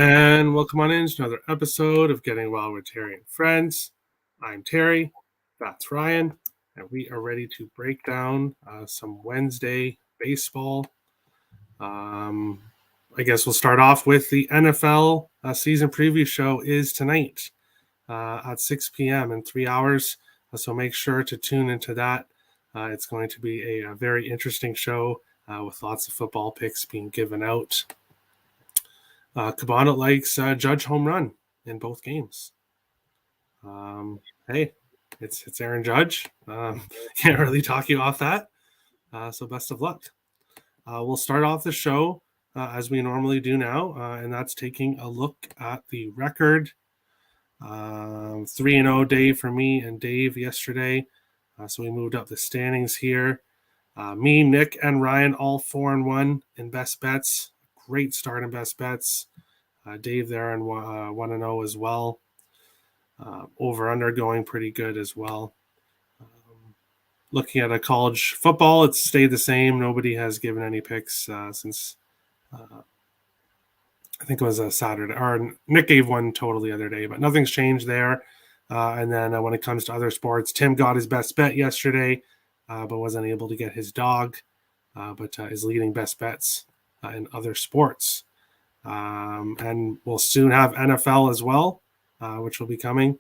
And welcome on in to another episode of Getting Well with Terry and Friends. I'm Terry, that's Ryan, and we are ready to break down some Wednesday baseball. I guess we'll start off with the NFL season preview show is tonight at 6 p.m. in 3 hours. So make sure to tune into that. It's going to be a very interesting show with lots of football picks being given out. Cabana likes Judge home run in both games. Hey, it's Aaron Judge. Can't really talk you off that. So best of luck. We'll start off the show as we normally do now, and that's taking a look at the record. 3-0 Dave for me and Dave yesterday. So we moved up the standings here. Me, Nick, and Ryan all 4-1 in best bets. Great start in best bets. Dave there and 1-0 as well. Over under going pretty good as well. Looking at a college football, it's stayed the same. Nobody has given any picks since I think it was a Saturday. Or Nick gave one total the other day, but nothing's changed there. And then when it comes to other sports, Tim got his best bet yesterday, but wasn't able to get his dog, but is leading best bets in other sports. And we'll soon have NFL as well, which will be coming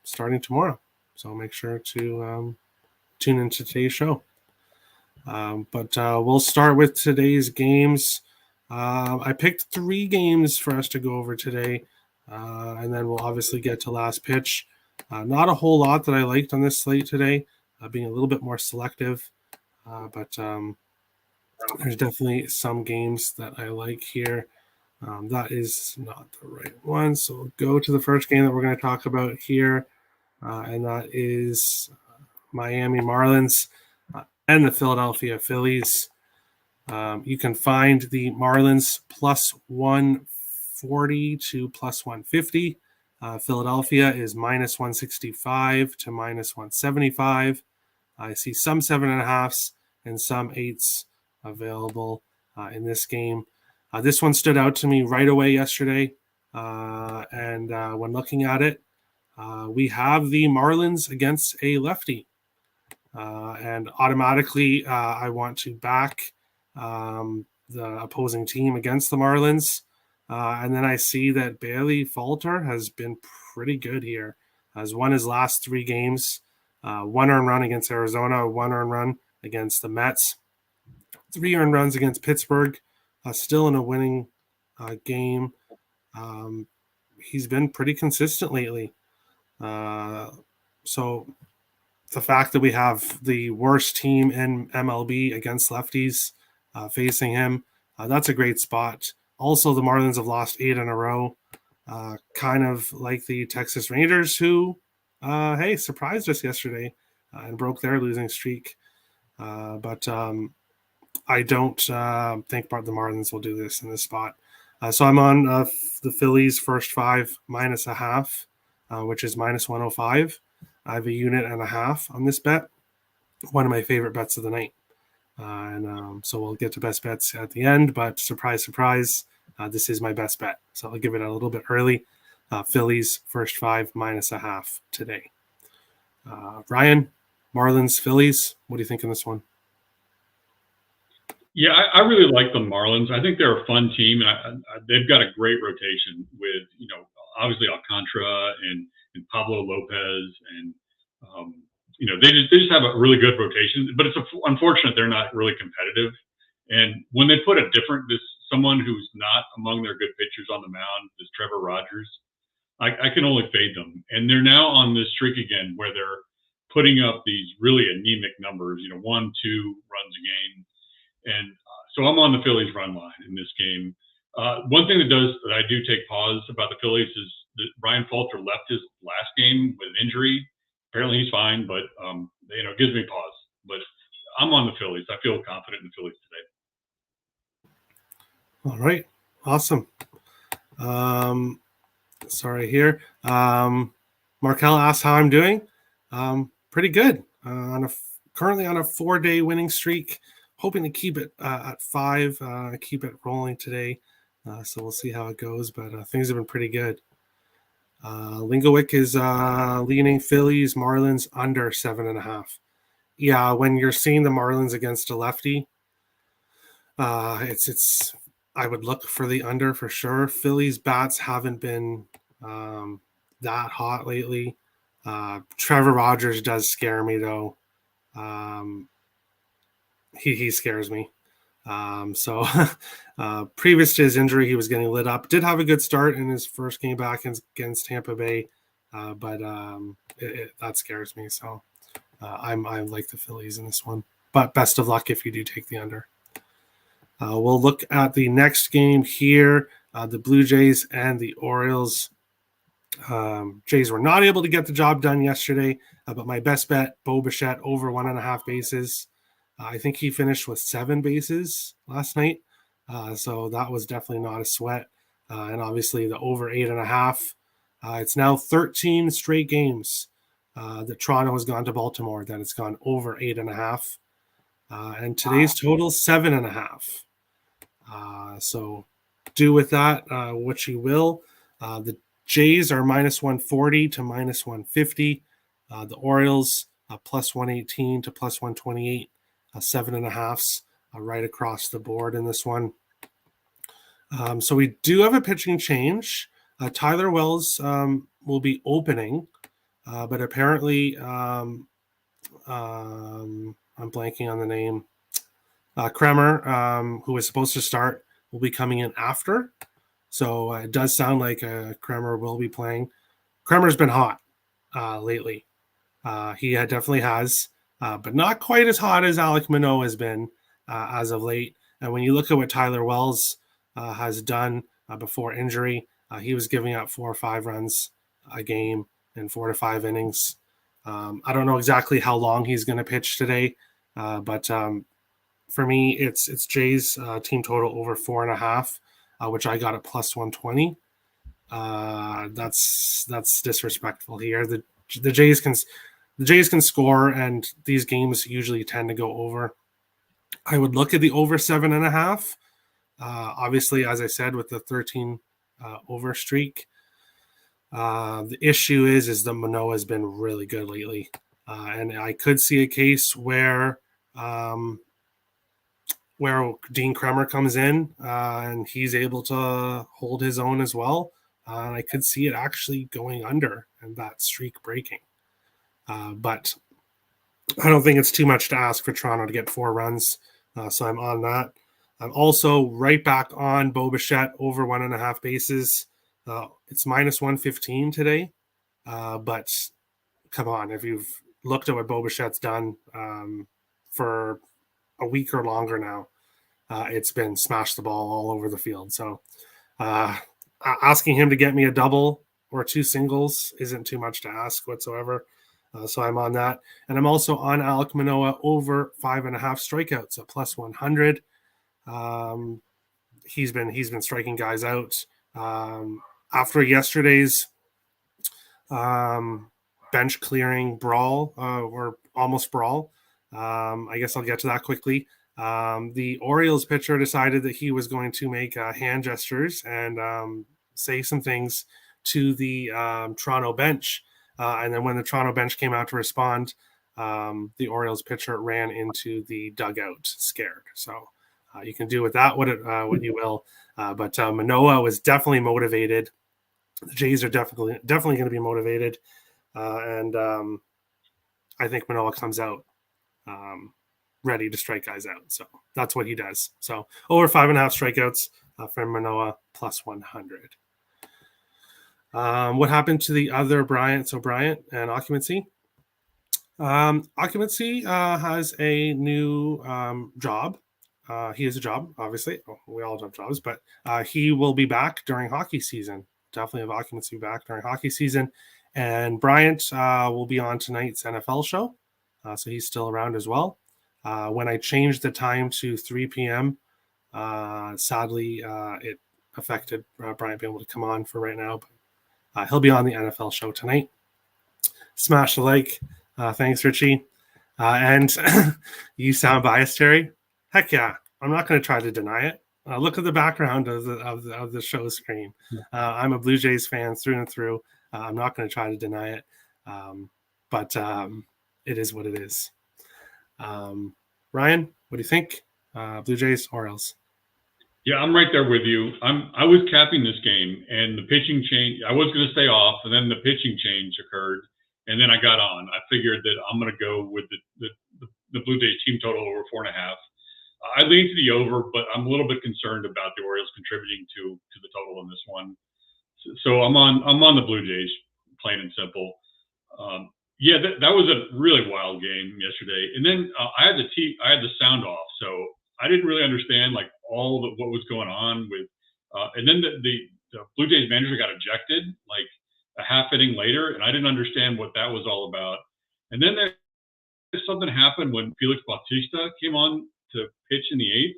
starting tomorrow. So make sure to tune into today's show. But we'll start with today's games. I picked 3 games for us to go over today, and then we'll obviously get to last pitch. Not a whole lot that I liked on this slate today, being a little bit more selective, but there's definitely some games that I like here. That is not the right one, so we'll go to the first game that we're going to talk about here, and that is Miami Marlins and the Philadelphia Phillies. You can find the Marlins plus 140 to plus 150. Philadelphia is minus 165 to minus 175. I see some 7.5s and some 8s available in this game. This one stood out to me right away yesterday. And when looking at it, we have the Marlins against a lefty. And automatically, I want to back the opposing team against the Marlins. And then I see that Bailey Falter has been pretty good here. Has won his last 3 games. 1 earned run against Arizona, 1 earned run against the Mets. 3 earned runs against Pittsburgh. Still in a winning game. He's been pretty consistent lately. So the fact that we have the worst team in MLB against lefties facing him, that's a great spot. Also, the Marlins have lost 8 in a row, kind of like the Texas Rangers, who, surprised us yesterday and broke their losing streak. But I don't think the Marlins will do this in this spot. So I'm on the Phillies first 5 minus a half, which is minus 105. I have a unit and a half on this bet. One of my favorite bets of the night. So we'll get to best bets at the end, but surprise, surprise, this is my best bet. So I'll give it a little bit early. Phillies first 5 minus a half today. Ryan, Marlins, Phillies, what do you think in this one? Yeah, I really like the Marlins. I think they're a fun team, and they've got a great rotation with, obviously Alcantara and Pablo Lopez, and they just have a really good rotation. But it's unfortunate they're not really competitive. And when they put someone who's not among their good pitchers on the mound, this Trevor Rogers, I can only fade them. And they're now on this streak again where they're putting up these really anemic numbers, 1-2 runs a game. And so I'm on the Phillies run line in this game. One thing that I do take pause about the Phillies is that Ryan Falter left his last game with an injury. Apparently he's fine, but it gives me pause. But I'm on the Phillies. I feel confident in the Phillies today. All right, awesome. Sorry here. Markel asks how I'm doing. Pretty good. Currently on a 4-day winning streak. Hoping to keep it at 5, keep it rolling today. So we'll see how it goes, but things have been pretty good. Lingowick is leaning Phillies, Marlins under 7.5. Yeah, when you're seeing the Marlins against a lefty, it's I would look for the under for sure. Phillies bats haven't been that hot lately. Trevor Rogers does scare me though. He scares me. So previous to his injury, he was getting lit up. Did have a good start in his first game back against Tampa Bay, but that scares me. So I like the Phillies in this one. But best of luck if you do take the under. We'll look at the next game here. The Blue Jays and the Orioles. Jays were not able to get the job done yesterday, but my best bet, Bo Bichette, over 1.5 bases. I think he finished with 7 bases last night. So that was definitely not a sweat. And obviously the over 8.5. It's now 13 straight games that Toronto has gone to Baltimore that it's gone over 8.5. And today's total 7.5. So do with that what you will. The Jays are minus 140 to minus 150. The Orioles plus 118 to plus 128. 7.5s right across the board in this one. So we do have a pitching change. Tyler Wells will be opening, but apparently I'm blanking on the name. Kremer, who was supposed to start, will be coming in after. So it does sound like Kremer will be playing. Kremer's been hot lately. He definitely has, but not quite as hot as Alek Manoah has been as of late. And when you look at what Tyler Wells has done before injury, he was giving up 4 or 5 runs a game in 4 to 5 innings. I don't know exactly how long he's going to pitch today, but for me, it's Jay's team total over 4.5, which I got at plus 120. That's disrespectful here. The Jays can score, and these games usually tend to go over. I would look at the over 7.5. Obviously, as I said, with the 13 over streak, the issue is that Manoah has been really good lately, and I could see a case where Dean Kremer comes in and he's able to hold his own as well. And I could see it actually going under and that streak breaking. But I don't think it's too much to ask for Toronto to get 4 runs. So I'm on that. I'm also right back on Bo Bichette over 1.5 bases. It's minus 115 today. But come on, if you've looked at what Bo Bichette's done for a week or longer now, it's been smash the ball all over the field. So asking him to get me a double or 2 singles isn't too much to ask whatsoever. So I'm on that. And I'm also on Alek Manoah over 5.5 strikeouts at plus 100. He's been striking guys out. After yesterday's bench clearing brawl or almost brawl, I guess I'll get to that quickly. The Orioles pitcher decided that he was going to make hand gestures and say some things to the Toronto bench. And then when the Toronto bench came out to respond, the Orioles pitcher ran into the dugout scared. So you can do with that what you will. But Manoah was definitely motivated. The Jays are definitely going to be motivated. And I think Manoah comes out ready to strike guys out. So that's what he does. So over 5.5 strikeouts for Manoah plus 100. What happened to the other Bryant? So Bryant and Occupancy. Occupancy has a new job. He has a job, obviously. We all have jobs, but he will be back during hockey season. Definitely have Occupancy back during hockey season. And Bryant will be on tonight's NFL show. So he's still around as well. When I changed the time to 3 p.m., sadly, it affected Bryant being able to come on for right now. But he'll be on the NFL show tonight. Smash the like. Thanks, Richie. And you sound biased, Terry. Heck yeah. I'm not going to try to deny it. Look at the background of the show screen. I'm a Blue Jays fan through and through. I'm not going to try to deny it, but it is what it is. Ryan, what do you think? Blue Jays or else? Yeah, I'm right there with you. I was capping this game, and the pitching change. I was going to stay off, and then the pitching change occurred, and then I got on. I figured that I'm going to go with the Blue Jays team total over 4.5. I lean to the over, but I'm a little bit concerned about the Orioles contributing to the total in this one. So I'm on the Blue Jays, plain and simple. Yeah, that was a really wild game yesterday. And then I had the sound off, so I didn't really understand like all of what was going on with. And then the Blue Jays manager got ejected like a half inning later, and I didn't understand what that was all about. And then something happened when Felix Bautista came on to pitch in the eighth.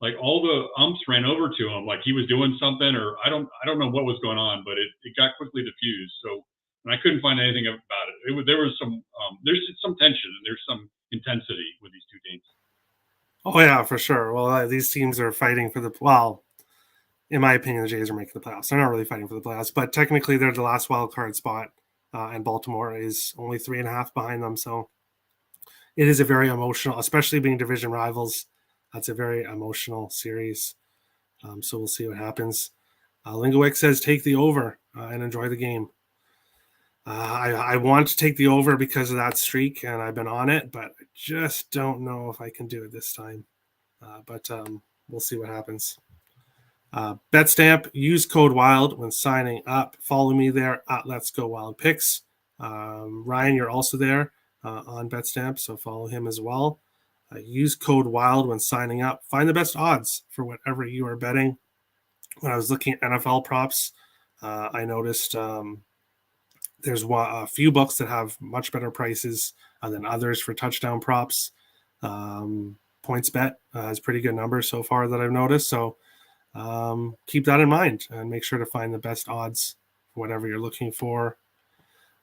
Like all the umps ran over to him, like he was doing something, or I don't know what was going on, but it got quickly diffused. So, and I couldn't find anything about it. There was some there's some tension and there's some intensity with these two teams. Oh yeah, for sure. Well, these teams are fighting for in my opinion, the Jays are making the playoffs. They're not really fighting for the playoffs, but technically they're the last wild card spot, and Baltimore is only 3.5 behind them. So it is a very emotional, especially being division rivals. That's a very emotional series. So we'll see what happens. Lingowick says take the over and enjoy the game. I want to take the over because of that streak, and I've been on it, but I just don't know if I can do it this time. But we'll see what happens. BetStamp, use code WILD when signing up. Follow me there at Let's Go Wild Picks. Ryan, you're also there on BetStamp, so follow him as well. Use code WILD when signing up. Find the best odds for whatever you are betting. When I was looking at NFL props, I noticed there's a few books that have much better prices than others for touchdown props. PointsBet has pretty good numbers so far that I've noticed. So keep that in mind and make sure to find the best odds for whatever you're looking for.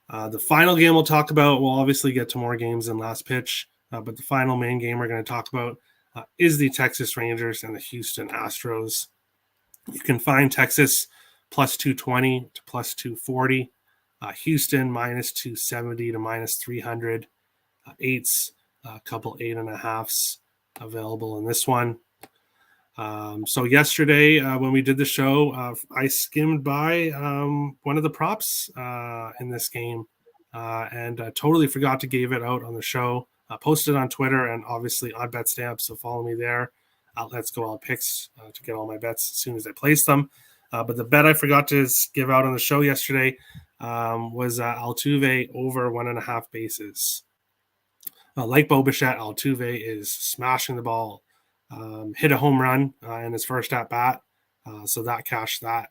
The final game we'll talk about, we'll obviously get to more games than last pitch, but the final main game we're going to talk about is the Texas Rangers and the Houston Astros. You can find Texas plus 220 to plus 240. Houston minus 270 to minus 300. Eights, a couple 8.5s available in this one. So yesterday when we did the show, I skimmed by one of the props in this game and totally forgot to give it out on the show. Posted on Twitter and obviously on BetStamp, so follow me there. Let's Go Wild Picks to get all my bets as soon as I place them. But the bet I forgot to give out on the show yesterday was Altuve over 1.5 bases. Like Bo Bichette, Altuve is smashing the ball. Hit a home run in his first at bat, so that cashed that.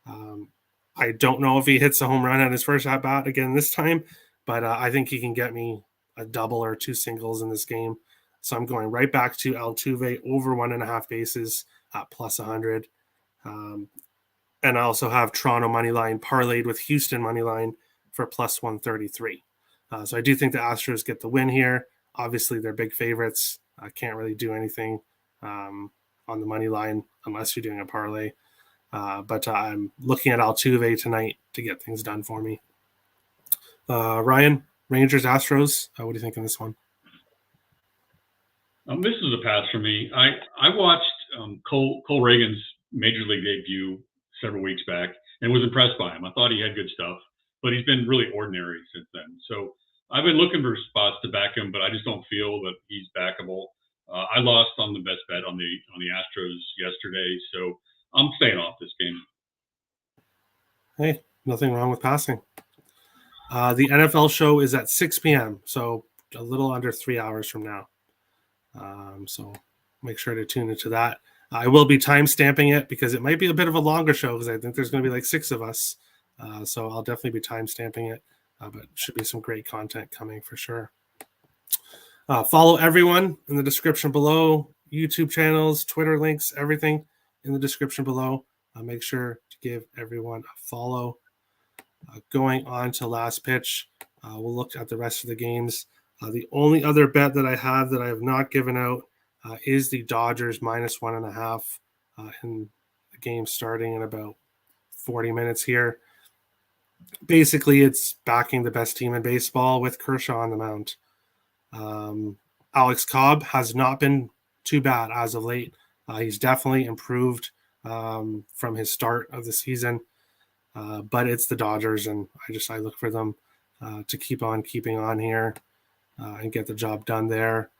I don't know if he hits a home run at his first at bat again this time, but I think he can get me a double or 2 singles in this game. So I'm going right back to Altuve over 1.5 bases at plus 100. And I also have Toronto money line parlayed with Houston money line for plus 133. So I do think the Astros get the win here. Obviously, they're big favorites. I can't really do anything on the money line unless you're doing a parlay. But I'm looking at Altuve tonight to get things done for me. Ryan, Rangers, Astros, what do you think of this one? This is a pass for me. I watched Cole Reagan's Major League debut several weeks back and was impressed by him. I thought he had good stuff, but he's been really ordinary since then. So I've been looking for spots to back him, but I just don't feel that he's backable. I lost on the best bet on the Astros yesterday, so I'm staying off this game. Hey, nothing wrong with passing. The NFL show is at 6 p.m., so a little under 3 hours from now. So make sure to tune into that. I will be time stamping it because it might be a bit of a longer show because I think there's going to be like 6 of us. So I'll definitely be time stamping it, but should be some great content coming for sure. Follow everyone in the description below, YouTube channels, Twitter links, everything in the description below. Make sure to give everyone a follow. Going on to last pitch, we'll look at the rest of the games. The only other bet that I have not given out is the Dodgers minus 1.5 in the game starting in about 40 minutes here. Basically, it's backing the best team in baseball with Kershaw on the mound. Alex Cobb has not been too bad as of late. He's definitely improved from his start of the season, but it's the Dodgers, and I look for them to keep on keeping on here and get the job done there.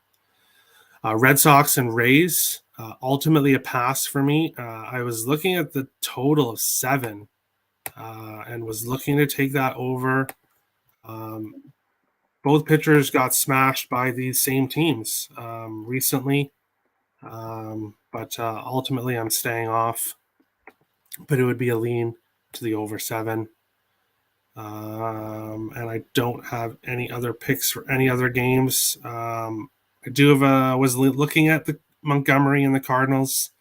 Red Sox and Rays, ultimately a pass for me. I was looking at the total of 7 and was looking to take that over. Both pitchers got smashed by these same teams recently, but ultimately I'm staying off. But it would be a lean to the over 7. And I don't have any other picks for any other games. I do have was looking at the Montgomery and the Cardinals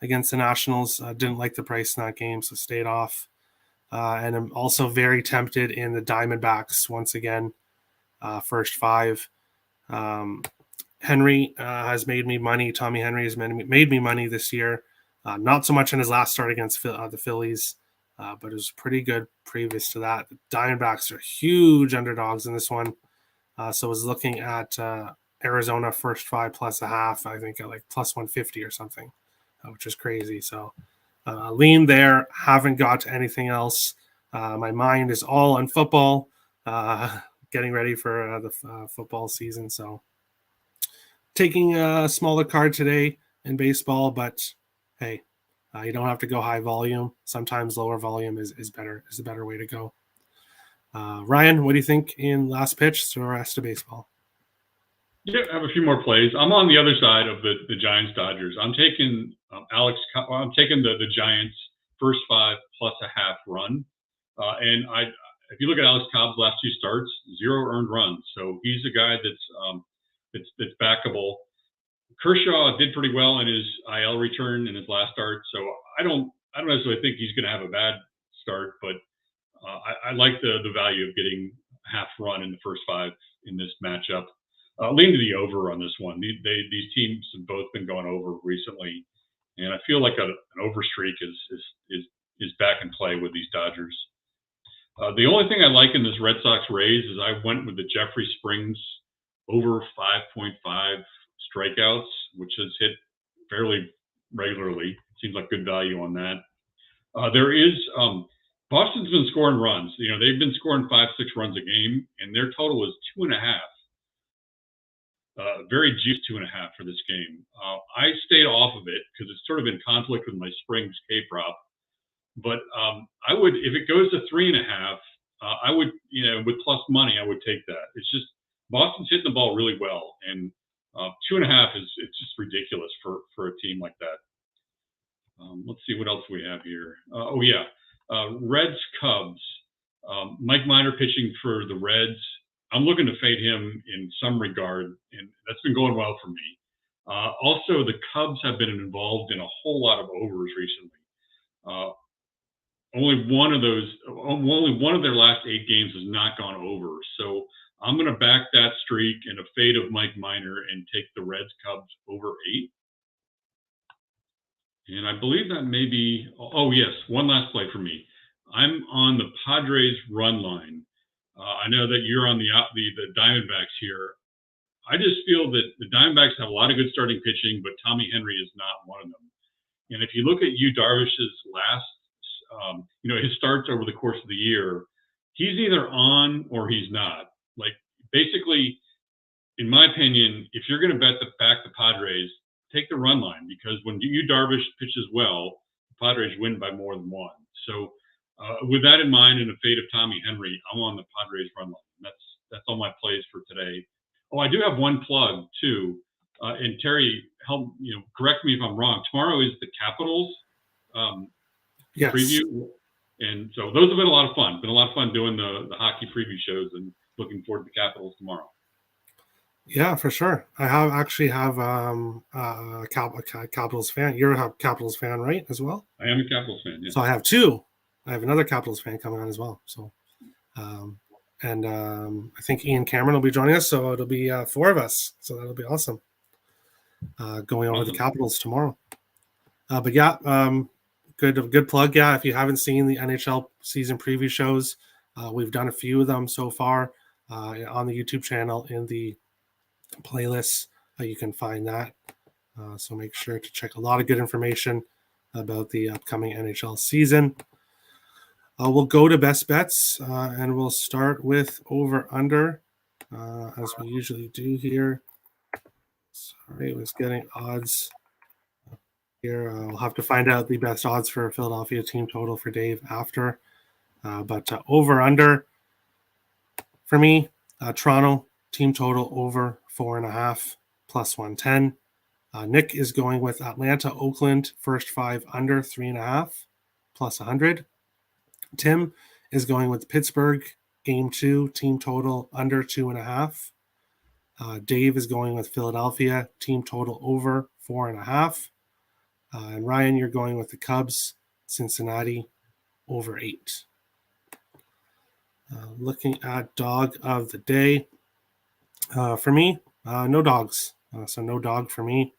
against the Nationals. Didn't like the price in that game, so stayed off. And I'm also very tempted in the Diamondbacks once again, first 5. Henry has made me money. Tommy Henry has made me money this year. Not so much in his last start against the Phillies, but it was pretty good previous to that. The Diamondbacks are huge underdogs in this one. So I was looking at Arizona first 5 plus a half, I think at like plus 150 or something, which is crazy. So lean there. Haven't got to anything else. My mind is all on football, getting ready for the football season. So taking a smaller card today in baseball, but hey, you don't have to go high volume. Sometimes lower volume is better, is the better way to go. Ryan, what do you think in last pitch to the rest of baseball? Yeah, I have a few more plays. I'm on the other side of the Giants Dodgers. I'm taking I'm taking the Giants first 5 plus a half run, and if you look at Alex Cobb's last 2 starts, 0 earned runs. So he's a guy that's backable. Kershaw did pretty well in his IL return in his last start, so I don't necessarily think he's going to have a bad start, but I like the value of getting half run in the first 5 in this matchup. Lean to the over on this one. These teams have both been going over recently, and I feel like an over streak is back in play with these Dodgers. The only thing I like in this Red Sox Rays is I went with the Jeffrey Springs over 5.5 strikeouts, which has hit fairly regularly. Seems like good value on that. There is Boston's been scoring runs. They've been scoring 5-6 runs a game, and their total is 2.5. Very juiced 2.5 for this game. I stayed off of it because it's sort of in conflict with my Springs K prop. But I would, if it goes to 3.5, I would, with plus money, I would take that. It's just Boston's hitting the ball really well, and 2.5 it's just ridiculous for a team like that. Let's see what else we have here. Reds Cubs. Mike Minor pitching for the Reds. I'm looking to fade him in some regard, and that's been going well for me. Also, the Cubs have been involved in a whole lot of overs recently. Only one of their last 8 games has not gone over. So I'm going to back that streak and a fade of Mike Minor and take the Reds Cubs over 8. And I believe that may be, yes, one last play for me. I'm on the Padres run line. I know that you're on the Diamondbacks here. I just feel that the Diamondbacks have a lot of good starting pitching, but Tommy Henry is not one of them. And if you look at Yu Darvish's last, his starts over the course of the year, he's either on or he's not. Like, basically, in my opinion, if you're going to back the Padres, take the run line, because when Yu Darvish pitches well, the Padres win by more than 1. So with that in mind and a fade of Tommy Henry, I'm on the Padres run line. That's all my plays for today. Oh, I do have one plug too. And Terry, correct me if I'm wrong. Tomorrow is the Capitals Yes. preview, and so those have been a lot of fun. Been a lot of fun doing the hockey preview shows, and looking forward to the Capitals tomorrow. Yeah, for sure. I actually have a Capitals fan. You're a Capitals fan, right, as well? I am a Capitals fan, yeah. So I have 2. I have another Capitals fan coming on as well. So, I think Ian Cameron will be joining us. So it'll be 4 of us. So that'll be awesome. Going over the Capitals tomorrow. But yeah, good plug. Yeah, if you haven't seen the NHL season preview shows, we've done a few of them so far on the YouTube channel in the playlists. You can find that. So make sure to check a lot of good information about the upcoming NHL season. We'll go to best bets and we'll start with over under as we usually do here. Sorry, I was getting odds here. I'll have to find out the best odds for Philadelphia team total for Dave after. But over under for me, Toronto team total over 4.5 plus 110. Nick is going with Atlanta, Oakland, first 5 under 3.5 plus 100. Tim is going with Pittsburgh, game 2, team total under 2.5. Dave is going with Philadelphia, team total over 4.5. And Ryan, you're going with the Cubs, Cincinnati, over 8. Looking at dog of the day. For me, no dogs. So no dog for me.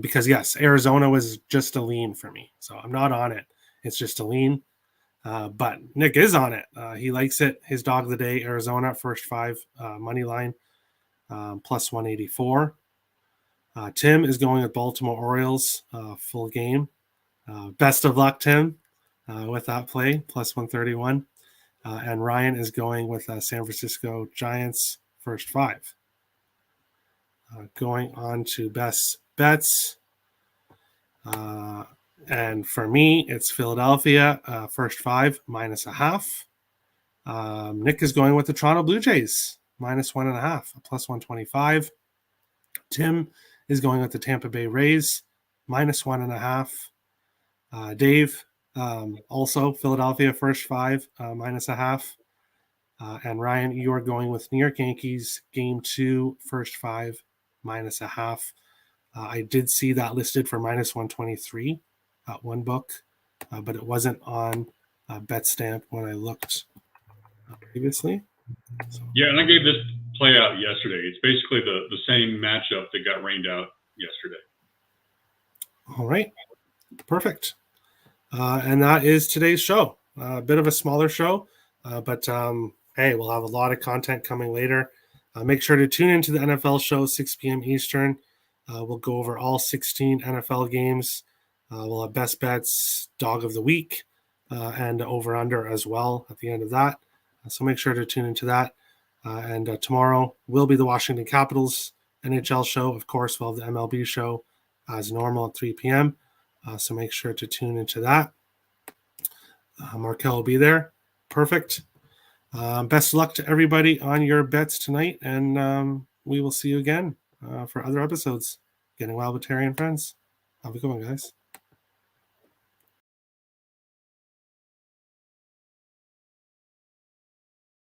Because, yes, Arizona was just a lean for me. So I'm not on it. It's just a lean. But Nick is on it. He likes it. His dog of the day, Arizona, first 5 money line, plus 184. Tim is going with Baltimore Orioles, full game. Best of luck, Tim, with that play, plus 131. And Ryan is going with San Francisco Giants, first 5. Going on to best bets. And for me, it's Philadelphia, first 5, minus 0.5. Nick is going with the Toronto Blue Jays, minus 1.5, plus 125. Tim is going with the Tampa Bay Rays, minus 1.5. Dave, also Philadelphia, first 5, minus 0.5. And Ryan, you are going with New York Yankees, game 2, first 5, minus 0.5. I did see that listed for minus 123 at one book, but it wasn't on BetStamp when I looked previously. So. Yeah, and I gave this play out yesterday. It's basically the same matchup that got rained out yesterday. All right, perfect. And that is today's show. A bit of a smaller show, but hey, we'll have a lot of content coming later. Make sure to tune into the NFL show, 6 p.m. Eastern. We'll go over all 16 NFL games. We'll have best bets, dog of the week, and over under as well at the end of that. So make sure to tune into that. And tomorrow will be the Washington Capitals NHL show. Of course, we'll have the MLB show as normal at 3 p.m. So make sure to tune into that. Markel will be there. Perfect. Best of luck to everybody on your bets tonight. And we will see you again for other episodes. Getting Wild with Terry and Friends. Have a good one, guys.